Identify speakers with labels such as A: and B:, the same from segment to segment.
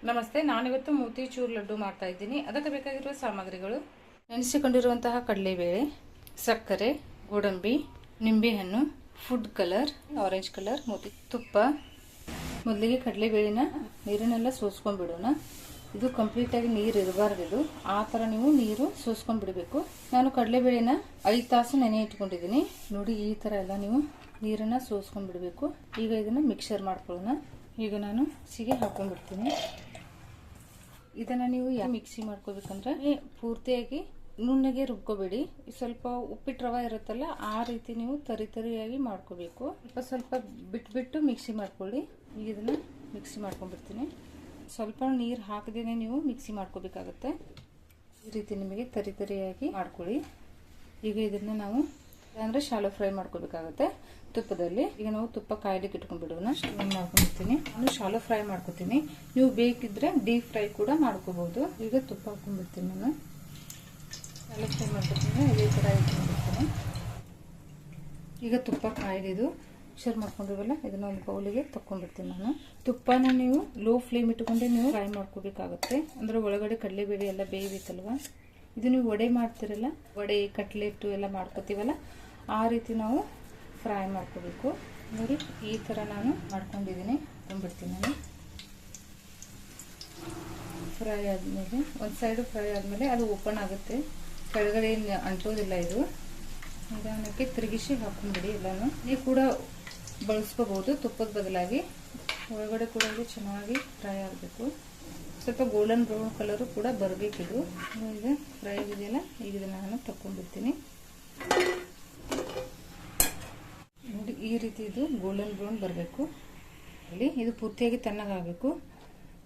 A: ನಮಸ್ತೆ, ನಾನಿವತ್ತು ಮೋತಿಚೂರ್ ಲಡ್ಡು ಮಾಡ್ತಾ ಇದ್ದೀನಿ. ಅದಕ್ಕೆ ಬೇಕಾಗಿರುವ ಸಾಮಗ್ರಿಗಳು: ನೆನೆಸಿಕೊಂಡಿರುವಂತಹ ಕಡಲೆಬೇಳೆ, ಸಕ್ಕರೆ, ಗೋಡಂಬಿ, ನಿಂಬೆಹಣ್ಣು, ಫುಡ್ ಕಲರ್, ಆರೆಂಜ್ ಕಲರ್, ತುಪ್ಪ. ಮೊದಲಿಗೆ ಕಡಲೆಬೇಳೆನ ನೀರನ್ನೆಲ್ಲ ಸೋಸ್ಕೊಂಡ್ಬಿಡೋಣ. ಇದು ಕಂಪ್ಲೀಟ್ ಆಗಿ ನೀರು ಇರಬಾರ್ದು. ಇದು ಆ ಥರ ನೀವು ನೀರು ಸೋಸ್ಕೊಂಡ್ಬಿಡಬೇಕು. ನಾನು ಕಡಲೆಬೇಳೆನ 5 ತಾಸು ನೆನೆ ಇಟ್ಕೊಂಡಿದ್ದೀನಿ. ನೋಡಿ, ಈ ಥರ ಎಲ್ಲ ನೀವು ನೀರನ್ನು ಸೋಸ್ಕೊಂಡ್ಬಿಡಬೇಕು. ಈಗ ಇದನ್ನು ಮಿಕ್ಸರ್ ಮಾಡ್ಕೊಳ್ಳೋಣ. ಈಗ ನಾನು ಸಿಗೆ ಹಾಕೊಂಡ್ಬಿಡ್ತೀನಿ. ಇದನ್ನು ನೀವು ಮಿಕ್ಸಿ ಮಾಡ್ಕೋಬೇಕಂದ್ರೆ ಪೂರ್ತಿಯಾಗಿ ನುಣ್ಣಗೆ ರುಬ್ಕೋಬೇಡಿ. ಸ್ವಲ್ಪ ಉಪ್ಪಿಟ್ಟು ರವೆ ಇರುತ್ತಲ್ಲ, ಆ ರೀತಿ ನೀವು ತರಿಯಾಗಿ ಮಾಡ್ಕೋಬೇಕು. ಸ್ವಲ್ಪ ಬಿಟ್ಟು ಮಿಕ್ಸಿ ಮಾಡ್ಕೊಳ್ಳಿ. ಈಗ ಇದನ್ನು ಮಿಕ್ಸಿ ಮಾಡ್ಕೊಂಡ್ಬಿಡ್ತೀನಿ. ಸ್ವಲ್ಪ ನೀರು ಹಾಕದೇನೆ ನೀವು ಮಿಕ್ಸಿ ಮಾಡ್ಕೋಬೇಕಾಗತ್ತೆ. ಈ ರೀತಿ ನಿಮಗೆ ತರಿಯಾಗಿ ಮಾಡ್ಕೊಳ್ಳಿ. ಈಗ ಇದನ್ನು ನಾವು ಅಂದರೆ ಶಾಲೋ ಫ್ರೈ ಮಾಡ್ಕೋಬೇಕಾಗತ್ತೆ ತುಪ್ಪದಲ್ಲಿ. ಈಗ ನಾವು ತುಪ್ಪ ಕಾಯ್ಲಿಕ್ಕೆ ಇಟ್ಕೊಂಡ್ಬಿಡೋಣ. ಮಾಡ್ಕೊಂಡ್ಬಿಡ್ತೀನಿ. ನಾನು ಶಾಲೋ ಫ್ರೈ ಮಾಡ್ಕೋತೀನಿ. ನೀವು ಬೇಕಿದ್ರೆ ಡೀಪ್ ಫ್ರೈ ಕೂಡ ಮಾಡ್ಕೋಬಹುದು. ಈಗ ತುಪ್ಪ ಹಾಕೊಂಡ್ಬಿಡ್ತೀನಿ. ನಾನು ಶಾಲೋ ಫ್ರೈ ಮಾಡ್ಕೊತೀನಿ. ಇದೇ ಥರ ಇಟ್ಕೊಂಡ್ಬಿಡ್ತೀನಿ. ಈಗ ತುಪ್ಪ ಕಾಯ್ದಿದ್ದು ಮಿಕ್ಸರ್ ಮಾಡ್ಕೊಂಡಿವಲ್ಲ, ಇದನ್ನ ಒಂದು ಬೌಲಿಗೆ ತಕೊಂಡ್ಬಿಡ್ತೀನಿ. ನಾನು ತುಪ್ಪನ ನೀವು ಲೋ ಫ್ಲೇಮ್ ಇಟ್ಕೊಂಡೆ ನೀವು ಫ್ರೈ ಮಾಡ್ಕೋಬೇಕಾಗುತ್ತೆ. ಅಂದ್ರೆ ಒಳಗಡೆ ಕಡಲೆಬೇಳೆ ಎಲ್ಲ ಬೇಯಬೇಕಲ್ವಾ. ಇದು ನೀವು ವಡೆ ಮಾಡ್ತಿರಲ್ಲ, ವಡೆ ಕಟ್ಲೆಟ್ಟು ಎಲ್ಲ ಮಾಡ್ಕೋತೀವಲ್ಲ, ಆ ರೀತಿ ನಾವು ಫ್ರೈ ಮಾಡ್ಕೋಬೇಕು. ನೋಡಿ, ಈ ಥರ ನಾನು ಮಾಡ್ಕೊಂಡಿದ್ದೀನಿ. ಹಾಕೊಂಡ್ಬಿಡ್ತೀನಿ. ನಾನು ಫ್ರೈ ಆದಮೇಲೆ ಒಂದು ಸೈಡು ಫ್ರೈ ಆದಮೇಲೆ ಅದು ಓಪನ್ ಆಗುತ್ತೆ, ಕೆಳಗಡೆ ಅಂಟೋದಿಲ್ಲ. ಇದು ನಿಧಾನಕ್ಕೆ ತಿರುಗಿಸಿ ಹಾಕೊಂಡ್ಬಿಡಿ. ಎಲ್ಲನೂ ನೀವು ಕೂಡ ಬಳಸ್ಕೋಬಹುದು ತುಪ್ಪದ ಬದಲಾಗಿ. ಒಳಗಡೆ ಕೂಡ ಇದು ಚೆನ್ನಾಗಿ ಫ್ರೈ ಆಗಬೇಕು. ಸ್ವಲ್ಪ ಗೋಲ್ಡನ್ ಬ್ರೌನ್ ಕಲರು ಕೂಡ ಬರಬೇಕಿದು. ಈಗ ಫ್ರೈ ಆಗಿದೆಯಲ್ಲ, ಈಗ ಇದನ್ನು ನಾನು ತಗೊಂಡ್ಬಿಡ್ತೀನಿ. ನೋಡಿ, ಈ ರೀತಿ ಇದು ಗೋಲ್ಡನ್ ಬ್ರೌನ್ ಬರಬೇಕು. ಇಲ್ಲಿ ಇದು ಪೂರ್ತಿಯಾಗಿ ತಣ್ಣಗಾಗಬೇಕು.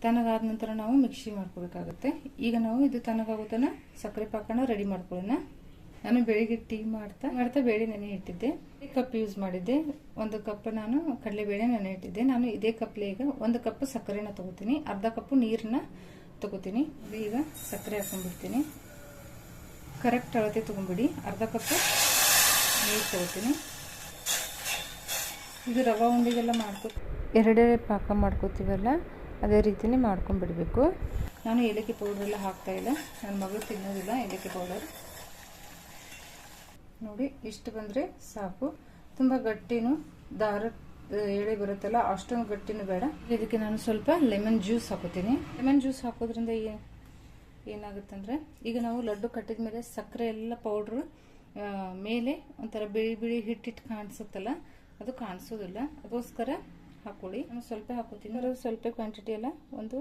A: ತಣ್ಣಗಾದ ನಂತರ ನಾವು ಮಿಕ್ಸಿ ಮಾಡ್ಕೋಬೇಕಾಗುತ್ತೆ. ಈಗ ನಾವು ಇದು ತಣ್ಣಗಾಗೋತನ ಸಕ್ಕರೆ ಪಾಕನ ರೆಡಿ ಮಾಡ್ಕೊಳ್ಳೋಣ. ನಾನು ಬೆಳಿಗ್ಗೆ ಟೀ ಮಾಡ್ತಾ ಬೇಳೆ ನೆನೆ ಇಟ್ಟಿದ್ದೆ. ಕಪ್ ಯೂಸ್ ಮಾಡಿದ್ದೆ. 1 ಕಪ್ ನಾನು ಕಡಲೆಬೇಳೆ ನೆನೆ ಇಟ್ಟಿದ್ದೆ. ನಾನು ಇದೇ ಕಪ್ಲೆ ಈಗ 1 ಕಪ್ ಸಕ್ಕರೆನ ತಗೋತೀನಿ. ಅರ್ಧ ಕಪ್ ನೀರನ್ನ ತಗೋತೀನಿ. ಈಗ ಸಕ್ಕರೆ ಹಾಕೊಂಡ್ಬಿಡ್ತೀನಿ. ಕರೆಕ್ಟ್ ಅಳತೆ ತಗೊಂಡ್ಬಿಡಿ. ಅರ್ಧ ಕಪ್ ನೀರು ತಗೋತೀನಿ. ಇದು ರವೆ ಉಂಡೆಗೆಲ್ಲ ಎರಡೆರಡು ಪಾಕ ಮಾಡ್ಕೋತೀವಲ್ಲ, ಅದೇ ರೀತಿನೇ ಮಾಡ್ಕೊಂಡ್ಬಿಡ್ಬೇಕು. ನಾನು ಏಲಕ್ಕಿ ಪೌಡ್ರೆಲ್ಲ ಹಾಕ್ತಾ ಇಲ್ಲ. ನನ್ನ ಮಗಳು ತಿನ್ನೋದಿಲ್ಲ ಏಲಕ್ಕಿ ಪೌಡರ್. ನೋಡಿ, ಇಷ್ಟು ಬಂದರೆ ಸಾಕು. ತುಂಬ ಗಟ್ಟಿನೂ ದಾರ ಎಳೆ ಬರುತ್ತಲ್ಲ, ಅಷ್ಟೊಂದು ಗಟ್ಟಿನೂ ಬೇಡ. ಇದಕ್ಕೆ ನಾನು ಸ್ವಲ್ಪ ಲೆಮನ್ ಜ್ಯೂಸ್ ಹಾಕೋತೀನಿ. ಲೆಮನ್ ಜ್ಯೂಸ್ ಹಾಕೋದ್ರಿಂದ ಏನಾಗುತ್ತಂದ್ರೆ, ಈಗ ನಾವು ಲಡ್ಡು ಕಟ್ಟಿದ ಮೇಲೆ ಸಕ್ಕರೆ ಎಲ್ಲ ಪೌಡ್ರು ಮೇಲೆ ಒಂಥರ ಬಿಳಿ ಹಿಟ್ಟಿಟ್ಟು ಕಾಣಿಸುತ್ತಲ್ಲ, ಅದು ಕಾಣಿಸೋದಿಲ್ಲ. ಅದಕ್ಕೋಸ್ಕರ ಹಾಕೊಳ್ಳಿ. ನಾನು ಸ್ವಲ್ಪ ಹಾಕೋತೀನಿ. ಸ್ವಲ್ಪ ಕ್ವಾಂಟಿಟಿ ಎಲ್ಲ ಒಂದು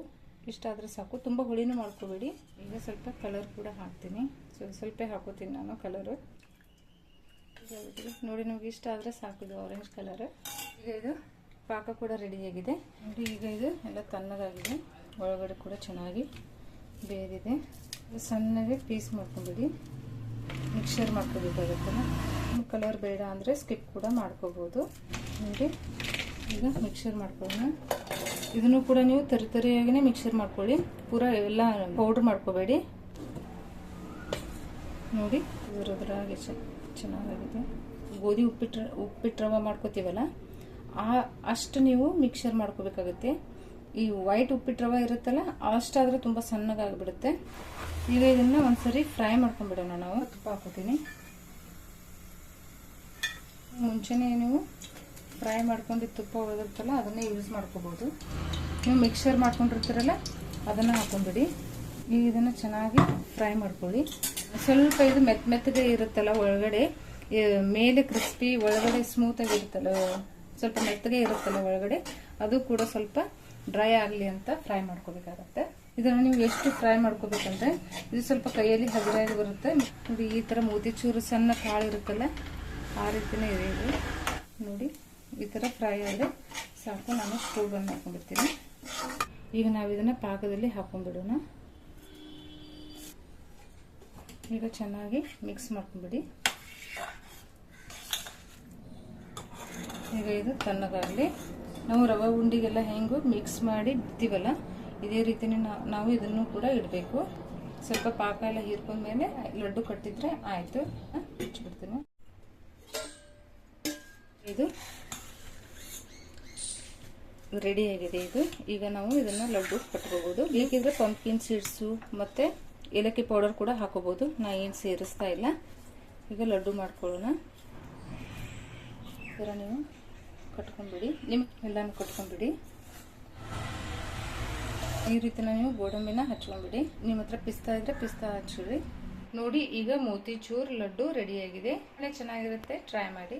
A: ಇಷ್ಟ ಆದರೆ ಸಾಕು. ತುಂಬ ಹುಳಿನೂ ಮಾಡ್ಕೋಬೇಡಿ. ಈಗ ಸ್ವಲ್ಪ ಕಲರ್ ಕೂಡ ಹಾಕ್ತೀನಿ. ಸ್ವಲ್ಪ ಹಾಕೋತೀನಿ ನಾನು ಕಲರು. ನೋಡಿ, ನಮ್ಗೆ ಇಷ್ಟ ಆದರೆ ಸಾಕು. Orange colour. ಈಗ ಇದು ಪಾಕ ಕೂಡ ರೆಡಿಯಾಗಿದೆ. ನೋಡಿ, ಈಗ ಇದು ಎಲ್ಲ ತಣ್ಣಗಾಗಿದೆ. ಒಳಗಡೆ ಕೂಡ ಚೆನ್ನಾಗಿ ಬೇದಿದೆ. ಸಣ್ಣಗೆ ಪೀಸ್ ಮಾಡ್ಕೊಂಬಿಡಿ. ಮಿಕ್ಸರ್ ಮಾಡ್ಕೋಬೇಕಾಗುತ್ತಲ್ಲ. ಕಲರ್ ಬೇಡ ಅಂದರೆ ಸ್ಕಿಪ್ ಕೂಡ ಮಾಡ್ಕೋಬೋದು. ನೋಡಿ, ಈಗ ಮಿಕ್ಸರ್ ಮಾಡ್ಕೊಳ್ಳೋಣ. ಇದನ್ನು ಕೂಡ ನೀವು ತರಿಯಾಗಿನೇ ಮಿಕ್ಸರ್ ಮಾಡ್ಕೊಳ್ಳಿ. ಪೂರ ಎಲ್ಲ ಪೌಡ್ರ್ ಮಾಡ್ಕೋಬೇಡಿ. ನೋಡಿ, ಉದುರಾಗಿ ಚೆನ್ನಾಗಿದೆ. ಗೋಧಿ ಉಪ್ಪಿಟ್ಟು ರವೆ ಮಾಡ್ಕೋತೀವಲ್ಲ, ಅಷ್ಟು ನೀವು ಮಿಕ್ಸರ್ ಮಾಡ್ಕೋಬೇಕಾಗುತ್ತೆ. ಈ ವೈಟ್ ಉಪ್ಪಿಟ್ಟು ರವೆ ಇರುತ್ತಲ್ಲ, ಅಷ್ಟಾದರೆ ತುಂಬ ಸಣ್ಣಗಾಗಿಬಿಡುತ್ತೆ. ಈಗ ಇದನ್ನು ಒಂದ್ಸರಿ ಫ್ರೈ ಮಾಡ್ಕೊಂಡ್ಬಿಡೋಣ. ನಾವು ತುಪ್ಪ ಹಾಕೋತೀನಿ. ಮುಂಚೆನೇ ನೀವು ಫ್ರೈ ಮಾಡ್ಕೊಂಡು ತುಪ್ಪ ಉಳಿದಿರ್ತಲ್ಲ, ಅದನ್ನೇ ಯೂಸ್ ಮಾಡ್ಕೋಬೋದು. ನೀವು ಮಿಕ್ಸರ್ ಮಾಡ್ಕೊಂಡಿರ್ತೀರಲ್ಲ, ಅದನ್ನು ಹಾಕೊಂಡ್ಬಿಡಿ. ಈಗ ಇದನ್ನು ಚೆನ್ನಾಗಿ ಫ್ರೈ ಮಾಡ್ಕೊಳ್ಳಿ. ಸ್ವಲ್ಪ ಇದು ಮೆತ್ತಗೆ ಇರುತ್ತಲ್ಲ, ಒಳಗಡೆ ಮೇಲೆ ಕ್ರಿಸ್ಪಿ, ಒಳಗಡೆ ಸ್ಮೂತಾಗಿ ಇರುತ್ತಲ್ಲ, ಸ್ವಲ್ಪ ಮೆತ್ತಗೆ ಇರುತ್ತಲ್ಲ ಒಳಗಡೆ, ಅದು ಕೂಡ ಸ್ವಲ್ಪ ಡ್ರೈ ಆಗಲಿ ಅಂತ ಫ್ರೈ ಮಾಡ್ಕೋಬೇಕಾಗತ್ತೆ. ಇದನ್ನು ನೀವು ಎಷ್ಟು ಫ್ರೈ ಮಾಡ್ಕೋಬೇಕಂದ್ರೆ, ಇದು ಸ್ವಲ್ಪ ಕೈಯಲ್ಲಿ ಹಗುರಾಗಿ ಬರುತ್ತೆ. ನೋಡಿ, ಈ ಥರ ಮೋತಿಚೂರು ಸಣ್ಣ ಕಾಳು ಇರುತ್ತಲ್ಲ, ಆ ರೀತಿನೇ ಇದೆ ಇದು. ನೋಡಿ, ಈ ಥರ ಫ್ರೈ ಆದರೆ ಸಾಕು. ನಾನು ಸ್ಟವ್ ಬಂದ್ ಮಾಡ್ಕೊಂಡ್ಬಿಡ್ತೀನಿ. ಈಗ ನಾವು ಇದನ್ನು ಪಾಕದಲ್ಲಿ ಹಾಕೊಂಡ್ಬಿಡೋಣ. ಈಗ ಚೆನ್ನಾಗಿ ಮಿಕ್ಸ್ ಮಾಡ್ಕೊಂಡ್ಬಿಡಿ. ಈಗ ಇದು ತಣ್ಣಗಾಗಲಿ. ನಾವು ರವೆ ಉಂಡಿಗೆಲ್ಲ ಹೆಂಗು ಮಿಕ್ಸ್ ಮಾಡಿ ಬಿಡ್ತೀವಲ್ಲ, ಇದೇ ರೀತಿನೇ ನಾವು ಇದನ್ನು ಕೂಡ ಇಡಬೇಕು. ಸ್ವಲ್ಪ ಪಾಕ ಎಲ್ಲ ಹೀರ್ಕೊಂಡ್ಮೇಲೆ ಲಡ್ಡು ಕಟ್ಟಿದ್ರೆ ಆಯಿತು. ಮುಚ್ಚಿಬಿಡ್ತೀನಿ. ಇದು ರೆಡಿಯಾಗಿದೆ ಇದು. ಈಗ ನಾವು ಇದನ್ನು ಲಡ್ಡು ಕಟ್ಕೋಬಹುದು. ಬೇಕಿದ್ರೆ ಪಂಪ್ಕಿನ್ ಸೀಡ್ಸು ಮತ್ತು ಏಲಕ್ಕಿ ಪೌಡರ್ ಕೂಡ ಹಾಕೋಬಹುದು. ನಾ ಏನು ಸೇರಿಸ್ತಾ ಇಲ್ಲ. ಈಗ ಲಡ್ಡು ಮಾಡ್ಕೊಳ್ಳೋಣ. ಈ ಥರ ನೀವು ಕಟ್ಕೊಂಡ್ಬಿಡಿ. ಎಲ್ಲಾನು ಕಟ್ಕೊಂಡ್ಬಿಡಿ. ಈ ರೀತಿನ ನೀವು ಗೋಡಂಬಿನ ಹಚ್ಕೊಂಡ್ಬಿಡಿ. ನಿಮ್ಮ ಹತ್ರ ಪಿಸ್ತಾ ಇದ್ರೆ ಪಿಸ್ತಾ ಹಚ್ಚಿಡಿ. ನೋಡಿ, ಈಗ ಮೋತಿಚೂರ್ ಲಡ್ಡು ರೆಡಿಯಾಗಿದೆ. ಚೆನ್ನಾಗಿರುತ್ತೆ, ಟ್ರೈ ಮಾಡಿ.